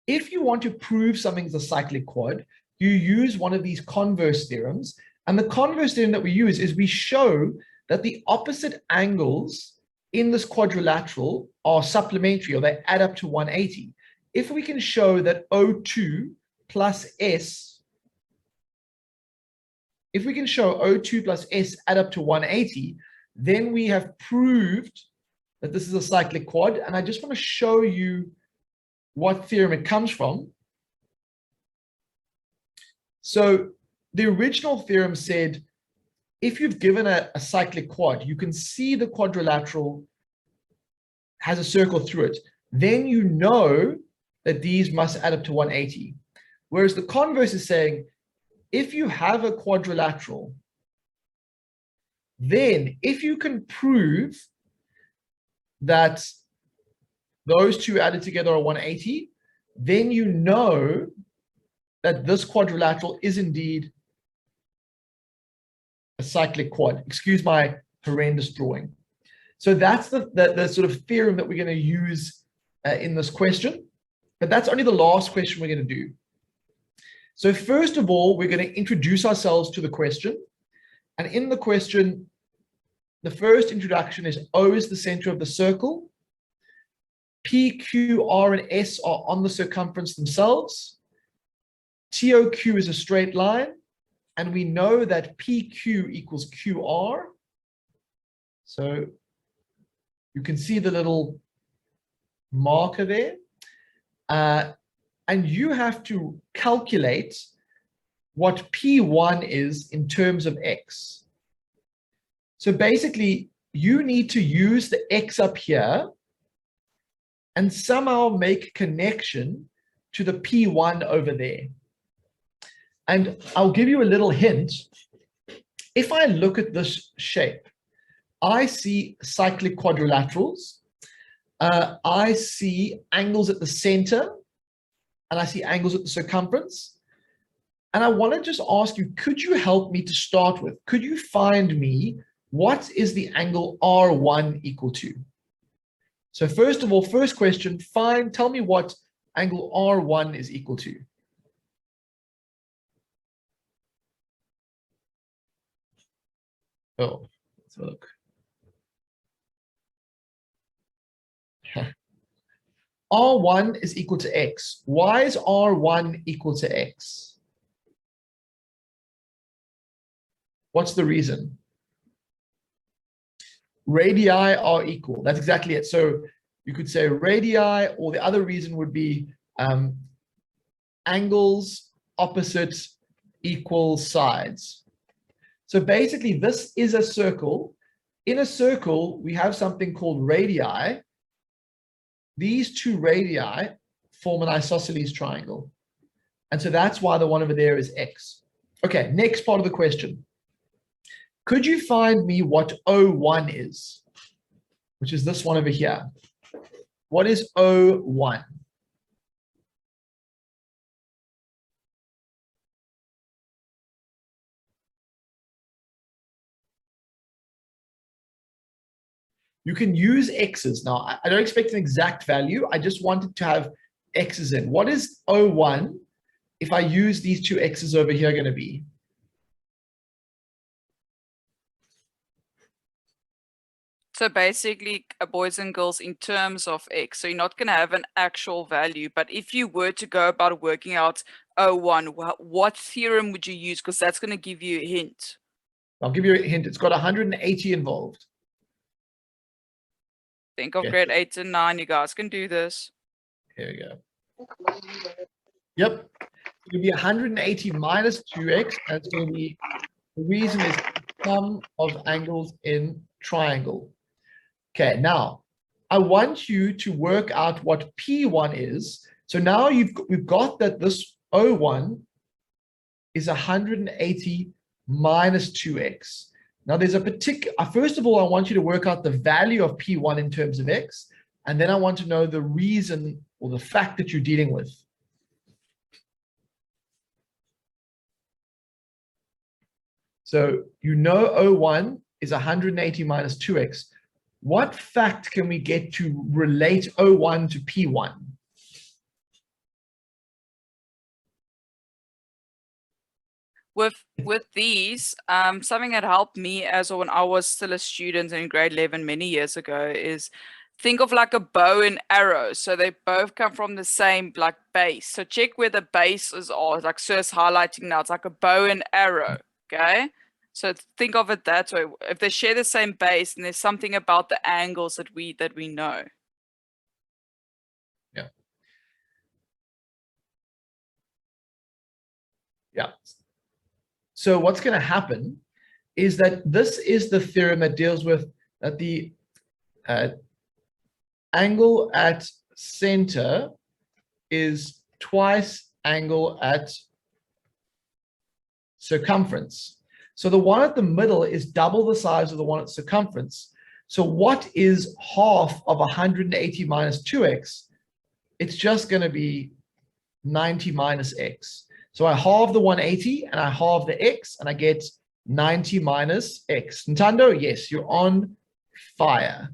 if you want to prove something's a cyclic quad, you use one of these converse theorems. And the converse theorem that we use is we show that the opposite angles in this quadrilateral are supplementary, or they add up to 180. If we can show that O2 plus S, if we can show O2 plus S add up to 180, then we have proved that this is a cyclic quad. And I just want to show you what theorem it comes from. So the original theorem said, if you've given a cyclic quad, you can see the quadrilateral has a circle through it. Then you know that these must add up to 180. Whereas the converse is saying, if you have a quadrilateral, then if you can prove that those two added together are 180, then you know that this quadrilateral is indeed a cyclic quad. Excuse my horrendous drawing. So that's the sort of theorem that we're going to use in this question. But that's only the last question we're going to do. So first of all, we're going to introduce ourselves to the question. And in the question, the first introduction is O is the center of the circle. P, Q, R, and S are on the circumference themselves. TOQ is a straight line. And we know that PQ equals QR. So you can see the little marker there. And you have to calculate what P1 is in terms of X. So basically, you need to use the X up here and somehow make a connection to the P1 over there. And I'll give you a little hint. If I look at this shape, I see cyclic quadrilaterals. I see angles at the center, and I see angles at the circumference. And I want to just ask you, could you help me to start with? Could you find me what is the angle R1 equal to? So first of all, first question, tell me what angle R1 is equal to. Oh, let's look. R1 is equal to X. Why is R1 equal to X? What's the reason? Radii are equal. That's exactly it. So you could say radii, or the other reason would be angles opposite equal sides. So basically, this is a circle. In a circle, we have something called radii. These two radii form an isosceles triangle. And so that's why the one over there is X. Okay, next part of the question. Could you find me what O1 is? Which is this one over here. What is O1? You can use X's. Now, I don't expect an exact value. I just wanted to have X's in. What is O1 if I use these two X's over here going to be? So basically, boys and girls, in terms of X, so you're not going to have an actual value. But if you were to go about working out O1, what theorem would you use? Because that's going to give you a hint. I'll give you a hint. It's got 180 involved. Think of grade 8 and 9. You guys can do this. Here we go. Yep. It's going to be 180 minus 2x. And it's going to be, the reason is sum of angles in triangle. Okay, now I want you to work out what P1 is. So now we've got that this O1 is 180 minus 2x. Now there's a particular, first of all, I want you to work out the value of P1 in terms of x, and then I want to know the reason or the fact that you're dealing with. So you know O1 is 180 minus 2x. What fact can we get to relate O1 to P1? With these, something that helped me as when I was still a student in grade 11 many years ago is think of like a bow and arrow. So they both come from the same like base. So check where the bases are. Like Sir's highlighting now, it's like a bow and arrow. Okay. So think of it that way. If they share the same base, and there's something about the angles that we know. Yeah. Yeah. So what's going to happen is that this is the theorem that deals with that the angle at center is twice angle at circumference. So the one at the middle is double the size of the one at circumference. So what is half of 180 minus 2x? It's just going to be 90 minus x. So I halve the 180 and I halve the x and I get 90 minus x. Ntando, yes, you're on fire.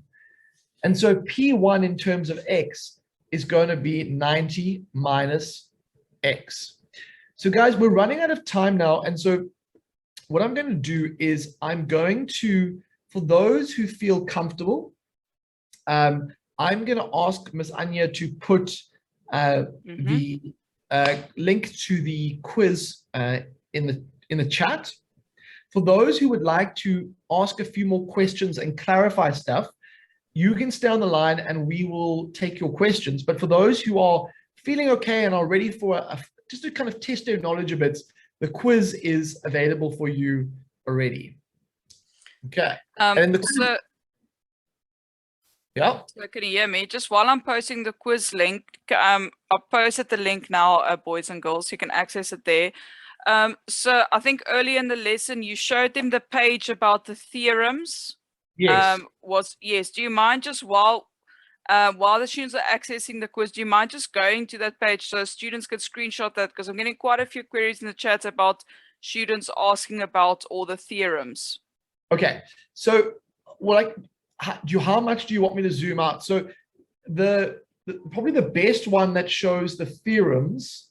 And so P1 in terms of x is going to be 90 minus x. So guys, we're running out of time now. And so what I'm going to do is I'm going to, for those who feel comfortable, I'm going to ask Miss Anya to put the link to the quiz in the chat. For those who would like to ask a few more questions and clarify stuff, you can stay on the line and we will take your questions. But for those who are feeling okay and are ready for just to kind of test their knowledge a bit, the quiz is available for you already. Okay. And the yeah. So can you hear me? Just while I'm posting the quiz link, I've posted the link now, boys and girls. You can access it there. So I think earlier in the lesson, you showed them the page about the theorems. Yes. Yes. Do you mind just while the students are accessing the quiz, do you mind just going to that page so students can screenshot that? Because I'm getting quite a few queries in the chat about students asking about all the theorems. Okay. So, how much do you want me to zoom out? So probably the best one that shows the theorems,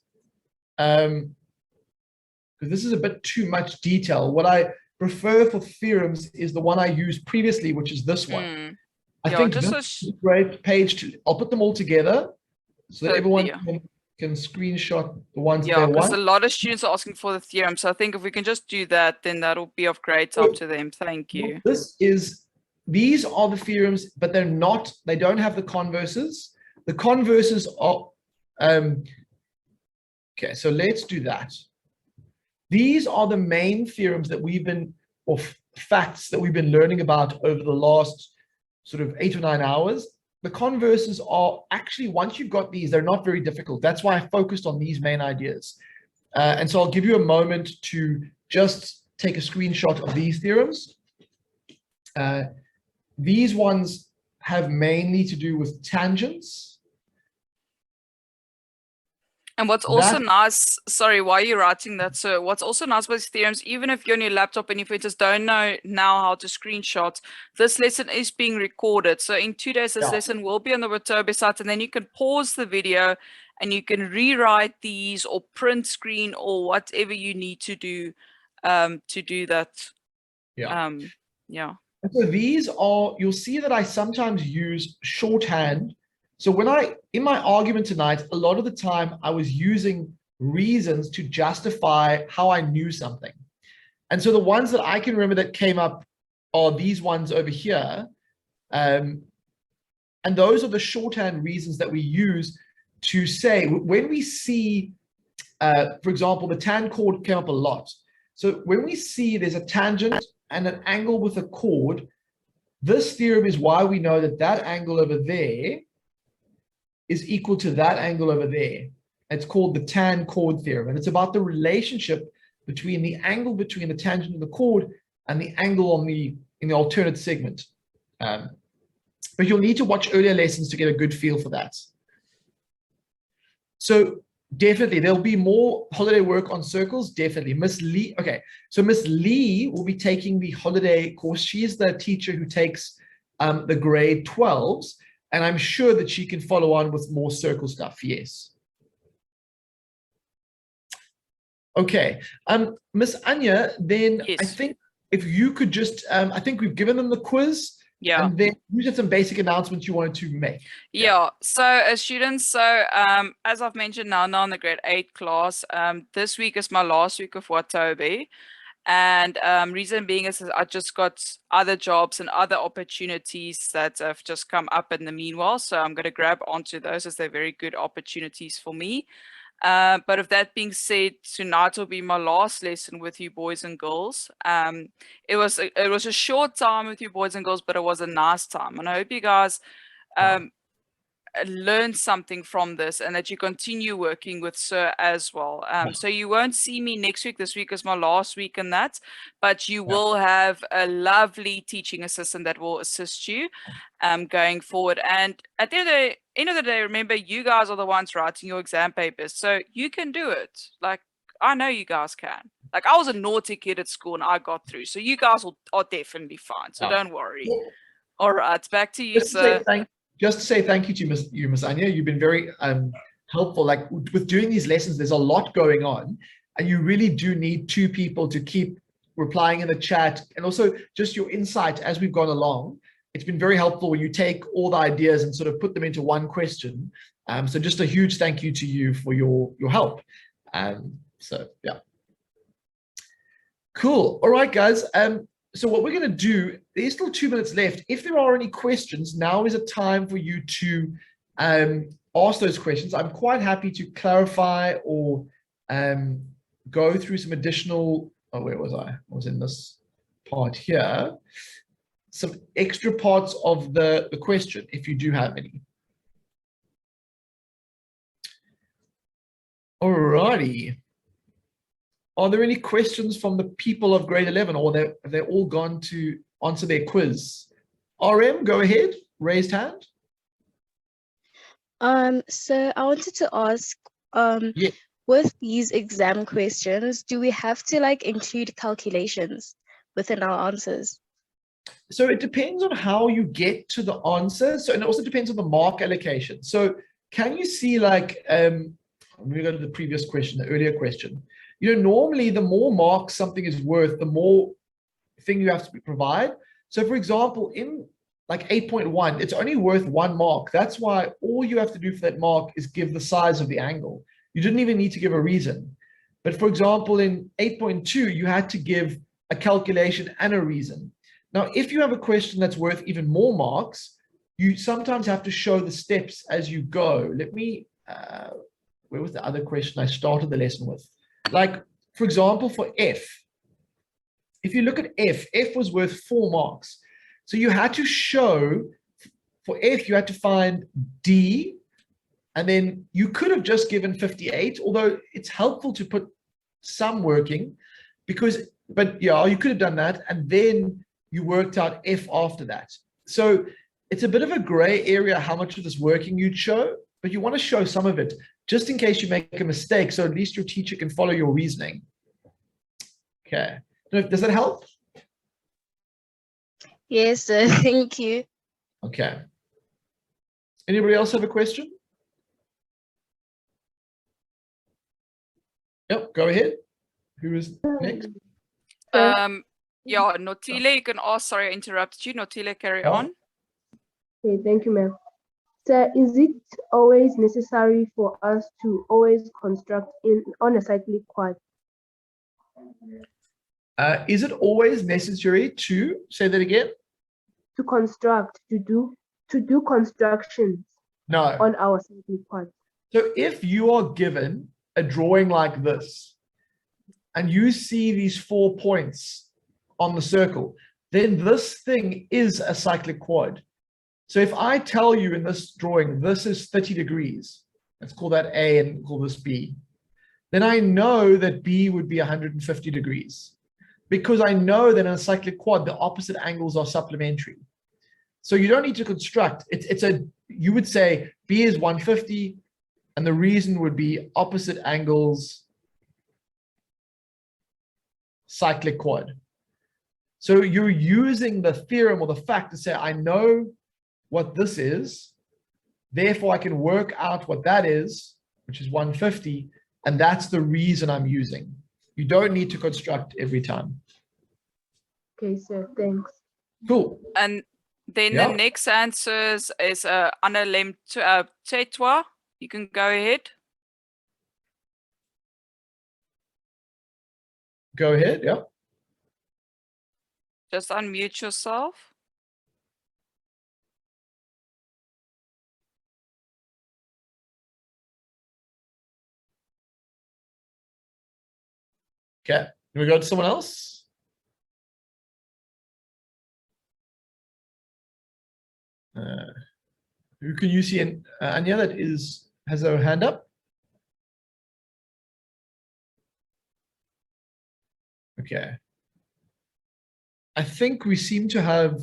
because this is a bit too much detail. What I prefer for theorems is the one I used previously, which is this one. I think this is a great page. I'll put them all together so that everyone can screenshot the ones they want. Because a lot of students are asking for the theorem. So I think if we can just do that, then that'll be of great help to them. Thank you. These are the theorems, but they don't have the converses. The converses are, okay, so let's do that. These are the main theorems that or facts that we've been learning about over the last sort of 8 or 9 hours. The converses are actually, once you've got these, they're not very difficult. That's why I focused on these main ideas. And so I'll give you a moment to just take a screenshot of these theorems. These ones have mainly to do with tangents. And what's also nice, sorry, why are you writing that? So what's also nice about these theorems, even if you're on your laptop and if you just don't know now how to screenshot, this lesson is being recorded. So in 2 days, this lesson will be on the Watobe site, and then you can pause the video and you can rewrite these or print screen or whatever you need to do that. And so these are, you'll see that I sometimes use shorthand. So in my argument tonight, a lot of the time I was using reasons to justify how I knew something. And so the ones that I can remember that came up are these ones over here. And those are the shorthand reasons that we use to say, when we see, for example, the tan chord came up a lot. So when we see there's a tangent and an angle with a chord, this theorem is why we know that that angle over there is equal to that angle over there. It's called the tan chord theorem. And it's about the relationship between the angle between the tangent of the chord and the angle on in the alternate segment. But you'll need to watch earlier lessons to get a good feel for that. So definitely, there'll be more holiday work on circles, definitely. Miss Lee, okay, so Miss Lee will be taking the holiday course. She is the teacher who takes the grade 12s, and I'm sure that she can follow on with more circle stuff, yes. Okay, Miss Anya, then yes. I think if you could just, I think we've given them the quiz. Yeah. And then you had some basic announcements you wanted to make. Yeah. So as students, as I've mentioned now in the grade 8 class, this week is my last week of Watobe. And reason being is I just got other jobs and other opportunities that have just come up in the meanwhile. So I'm going to grab onto those as they're very good opportunities for me. But with that being said, tonight will be my last lesson with you boys and girls. It was a short time with you boys and girls, but it was a nice time. And I hope you guys learn something from this and that you continue working with Sir as well. So you won't see me next week. This week is my last week in that, but you will have a lovely teaching assistant that will assist you going forward. And at the end of the day, remember, you guys are the ones writing your exam papers, so you can do it. Like, I know you guys can. Like, I was a naughty kid at school and I got through, so you guys are definitely fine, so don't worry. All right, back to you, Sir. Just to say thank you to Miss Anya. You've been very helpful. Like, with doing these lessons, there's a lot going on, and you really do need two people to keep replying in the chat, and also just your insight as we've gone along. It's been very helpful when you take all the ideas and sort of put them into one question. So just a huge thank you to you for your help. So yeah, cool. All right, guys. So what we're going to do, there's still 2 minutes left. If there are any questions, now is a time for you to ask those questions. I'm quite happy to clarify or go through some additional, where was I? I was in this part here. Some extra parts of the question, if you do have any. All righty. Are there any questions from the people of grade 11, or have they all gone to answer their quiz? RM, go ahead, raised hand. So I wanted to ask, with these exam questions, do we have to like include calculations within our answers? So it depends on how you get to the answer. So, and it also depends on the mark allocation. So can you see, like, I'm going to go to the previous question, the earlier question. You know, normally the more marks something is worth, the more thing you have to provide. So for example, in like 8.1, it's only worth 1 mark. That's why all you have to do for that mark is give the size of the angle. You didn't even need to give a reason. But for example, in 8.2, you had to give a calculation and a reason. Now, if you have a question that's worth even more marks, you sometimes have to show the steps as you go. Let me, where was the other question I started the lesson with? Like, for example, for F, if you look at F was worth 4 marks. So you had to show, for F, you had to find D, and then you could have just given 58, although it's helpful to put some working, but yeah, you could have done that, and then you worked out F after that. So it's a bit of a gray area how much of this working you'd show, but you want to show some of it just in case you make a mistake, so at least your teacher can follow your reasoning. Okay, does that help? Yes, sir. Thank you. Okay. Anybody else have a question? Yep, go ahead. Who is next? Yeah, Notile, you can ask. Sorry, I interrupted you. Notile, carry on. Okay, thank you, ma'am. So is it always necessary for us to always construct on a cyclic chord? Is it always necessary to say that again? To construct, to do constructions No. on our cyclic chord. So if you are given a drawing like this, and you see these 4 points on the circle, then this thing is a cyclic chord. So if I tell you in this drawing, this is 30 degrees, let's call that A and call this B, then I know that B would be 150 degrees, because I know that in a cyclic chord, the opposite angles are supplementary. So you don't need to construct. You would say B is 150, and the reason would be opposite angles, cyclic chord. So you're using the theorem or the fact to say, I know what this is, therefore I can work out what that is, which is 150, and that's the reason I'm using. You don't need to construct every time. Okay, sir, thanks. Cool. And then the next answers is Anna Lem Tetwa. You can go ahead. Go ahead, yeah. Just unmute yourself. Okay, can we go to someone else? Who can you see? Anya, that has her hand up. Okay. I think we seem to have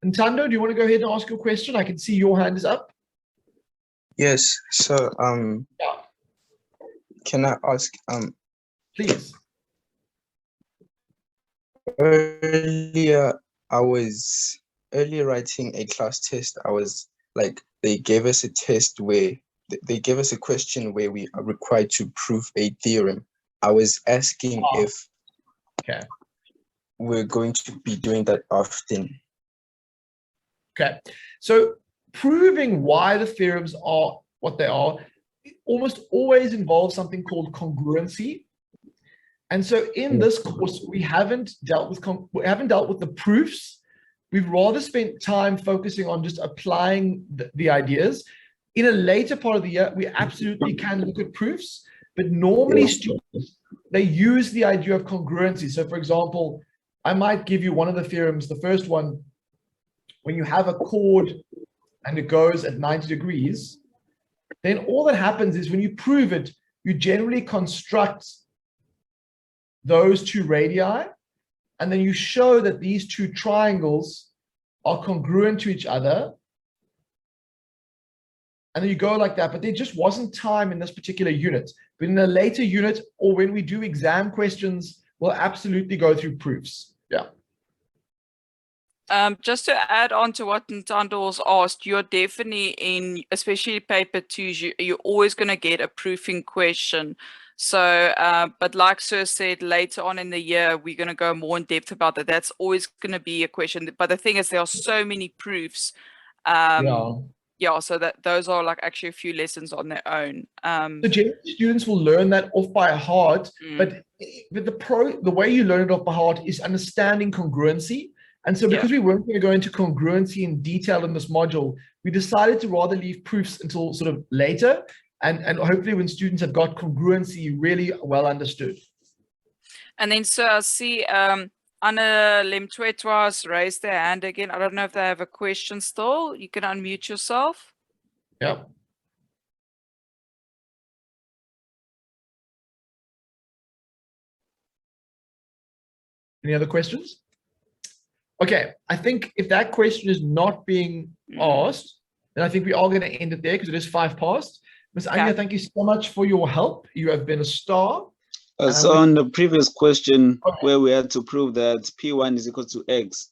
Ntando, do you want to go ahead and ask your question? I can see your hand is up. Yes, so can I ask Please. Earlier writing a class test, I was like, they gave us a test where they gave us a question where we are required to prove a theorem. I was asking if we're going to be doing that often. Okay, so proving why the theorems are what they are almost always involves something called congruency. And so in this course, we haven't dealt with the proofs. We've rather spent time focusing on just applying the ideas. In a later part of the year, we absolutely can look at proofs, but normally students, they use the idea of congruency. So for example, I might give you one of the theorems, the first one, when you have a chord and it goes at 90 degrees, then all that happens is when you prove it, you generally construct those two radii, and then you show that these two triangles are congruent to each other. And then you go like that, but there just wasn't time in this particular unit. But in a later unit, or when we do exam questions, we'll absolutely go through proofs. Yeah. Just to add on to what Ntando was asked, you're definitely in, especially paper 2, you're always going to get a proofing question. So, but like Sir said, later on in the year, we're going to go more in depth about that. That's always going to be a question. But the thing is, there are so many proofs. Yeah, so that those are like actually a few lessons on their own. So generally students will learn that off by heart, but the way you learn it off by heart is understanding congruency. And so because we weren't going to go into congruency in detail in this module, we decided to rather leave proofs until sort of later, and hopefully when students have got congruency really well understood. And then so I see Anna Lemtwetwas raised their hand again. I don't know if they have a question still. You can unmute yourself. Yeah. Any other questions? Okay, I think if that question is not being asked, then I think we are going to end it there because it is 5 past. Ms. Anya, thank you so much for your help. You have been a star. So on the previous question where we had to prove that P1 is equal to X,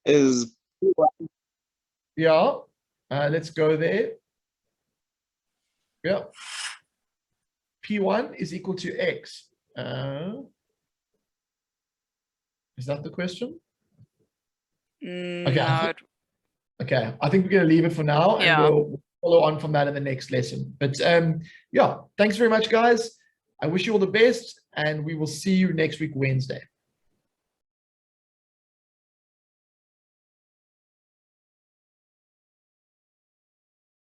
is P1. Yeah, let's go there. Yeah. P1 is equal to X. Is that the question? Okay. Okay, I think we're going to leave it for now, and we'll follow on from that in the next lesson. But yeah, thanks very much, guys. I wish you all the best, and we will see you next week, Wednesday.